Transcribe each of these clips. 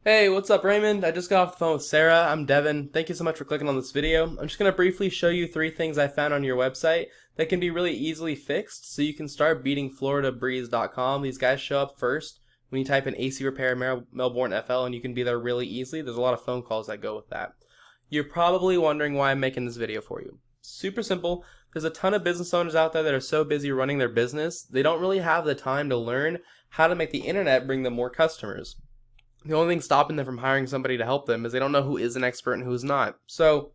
Hey, what's up, Raymond? I just got off the phone with Sarah. I'm Devin. Thank you so much for clicking on this video. I'm just going to briefly show you 3 things I found on your website that can be really easily fixed so you can start beating FloridaBreeze.com. These guys show up first when you type in AC Repair Melbourne FL, and you can be there really easily. There's a lot of phone calls that go with that. You're probably wondering why I'm making this video for you. Super simple. There's a ton of business owners out there that are so busy running their business, they don't really have the time to learn how to make the internet bring them more customers. The only thing stopping them from hiring somebody to help them is they don't know who is an expert and who's not. So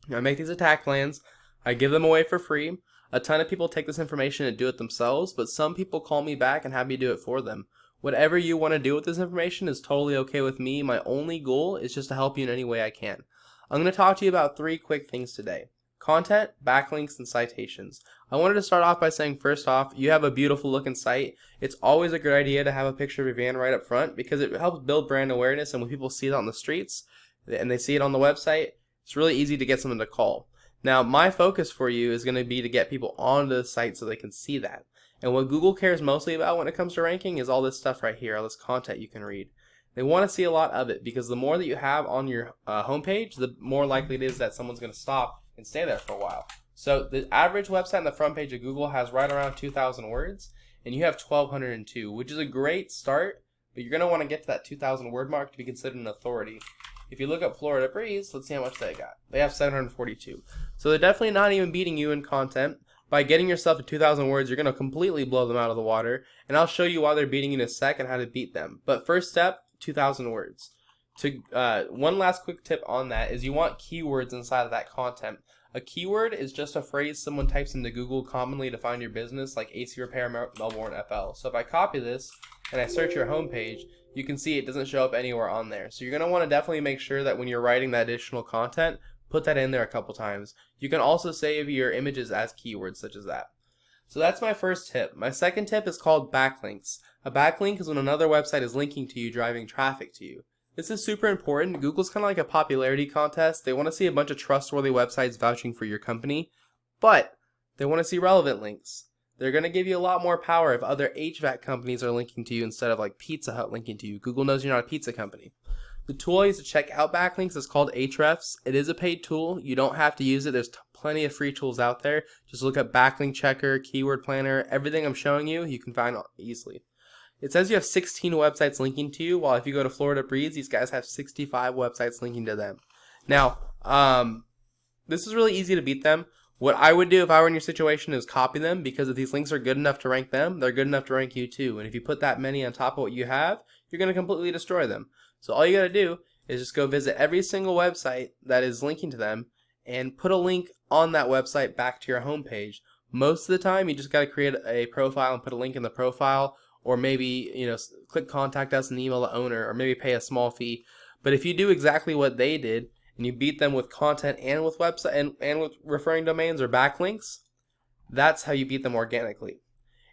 I make these attack plans. I give them away for free. A ton of people take this information and do it themselves, but some people call me back and have me do it for them. Whatever you want to do with this information is totally okay with me. My only goal is just to help you in any way I can. I'm going to talk to you about 3 quick things today: content, backlinks, and citations. I wanted to start off by saying, first off, you have a beautiful looking site. It's always a good idea to have a picture of your van right up front because it helps build brand awareness, and when people see it on the streets and they see it on the website, it's really easy to get someone to call. Now, my focus for you is going to be to get people onto the site so they can see that. And what Google cares mostly about when it comes to ranking is all this stuff right here, all this content you can read. They want to see a lot of it because the more that you have on your homepage, the more likely it is that someone's going to stop and stay there for a while. So the average website on the front page of Google has right around 2,000 words, and you have 1,202, which is a great start, but you're going to want to get to that 2,000 word mark to be considered an authority. If you look up Florida Breeze, let's see how much they got. They have 742. So they're definitely not even beating you in content. By getting yourself to 2,000 words, you're going to completely blow them out of the water, and I'll show you why they're beating you in a sec and how to beat them. But first step, 2,000 words. One last quick tip on that is you want keywords inside of that content. A keyword is just a phrase someone types into Google commonly to find your business, like AC Repair Melbourne FL. So if I copy this and I search your homepage, you can see it doesn't show up anywhere on there. So you're going to want to definitely make sure that when you're writing that additional content, put that in there a couple times. You can also save your images as keywords such as that. So that's my first tip. My second tip is called backlinks. A backlink is when another website is linking to you, driving traffic to you. This is super important. Google's kind of like a popularity contest. They want to see a bunch of trustworthy websites vouching for your company, but they want to see relevant links. They're going to give you a lot more power if other HVAC companies are linking to you instead of like Pizza Hut linking to you. Google knows you're not a pizza company. The tool I use to check out backlinks is called Ahrefs. It is a paid tool. You don't have to use it. There's plenty of free tools out there. Just look up Backlink Checker, Keyword Planner. Everything I'm showing you, you can find easily. It says you have 16 websites linking to you, while if you go to Florida Breeze, these guys have 65 websites linking to them. Now, this is really easy to beat them. What I would do if I were in your situation is copy them, because if these links are good enough to rank them, they're good enough to rank you too. And if you put that many on top of what you have, you're going to completely destroy them. So all you got to do is just go visit every single website that is linking to them and put a link on that website back to your homepage. Most of the time, you just got to create a profile and put a link in the profile, or maybe, click contact us and email the owner, or maybe pay a small fee. But if you do exactly what they did and you beat them with content and with website and with referring domains or backlinks, that's how you beat them organically.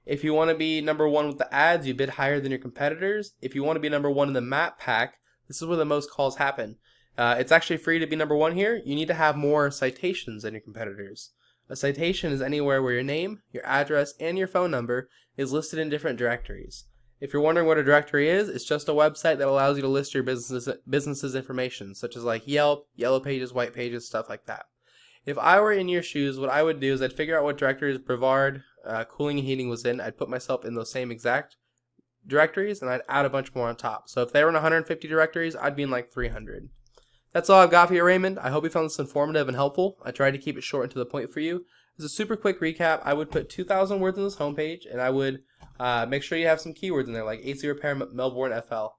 If you want to be number 1 with the ads, you bid higher than your competitors. If you want to be number 1 in the map pack, this is where the most calls happen. It's actually free to be number 1 here. You need to have more citations than your competitors. A citation is anywhere where your name, your address, and your phone number is listed in different directories. If you're wondering what a directory is, it's just a website that allows you to list your business's information, such as like Yelp, Yellow Pages, White Pages, stuff like that. If I were in your shoes, what I would do is I'd figure out what directories Brevard, Cooling and Heating was in. I'd put myself in those same exact directories, and I'd add a bunch more on top. So if they were in 150 directories, I'd be in like 300. That's all I've got for you, Raymond. I hope you found this informative and helpful. I tried to keep it short and to the point for you. As a super quick recap, I would put 2,000 words on this homepage, and I would make sure you have some keywords in there, like AC Repair Melbourne FL.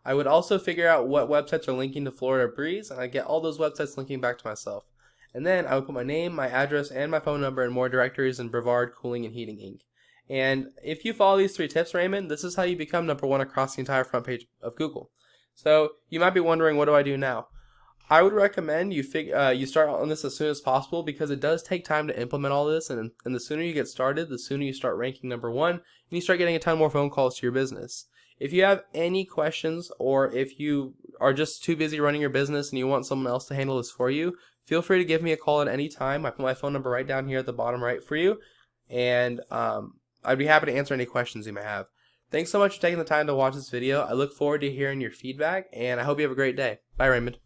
I would also figure out what websites are linking to Florida Breeze, and I'd get all those websites linking back to myself. And then I would put my name, my address, and my phone number in more directories than Brevard, Cooling, and Heating Inc. And if you follow these 3 tips, Raymond, this is how you become number 1 across the entire front page of Google. So you might be wondering, what do I do now? I would recommend you start on this as soon as possible, because it does take time to implement all this, and the sooner you get started, the sooner you start ranking number 1, and you start getting a ton more phone calls to your business. If you have any questions, or if you are just too busy running your business and you want someone else to handle this for you, feel free to give me a call at any time. I put my phone number right down here at the bottom right for you, and I'd be happy to answer any questions you may have. Thanks so much for taking the time to watch this video. I look forward to hearing your feedback, and I hope you have a great day. Bye, Raymond.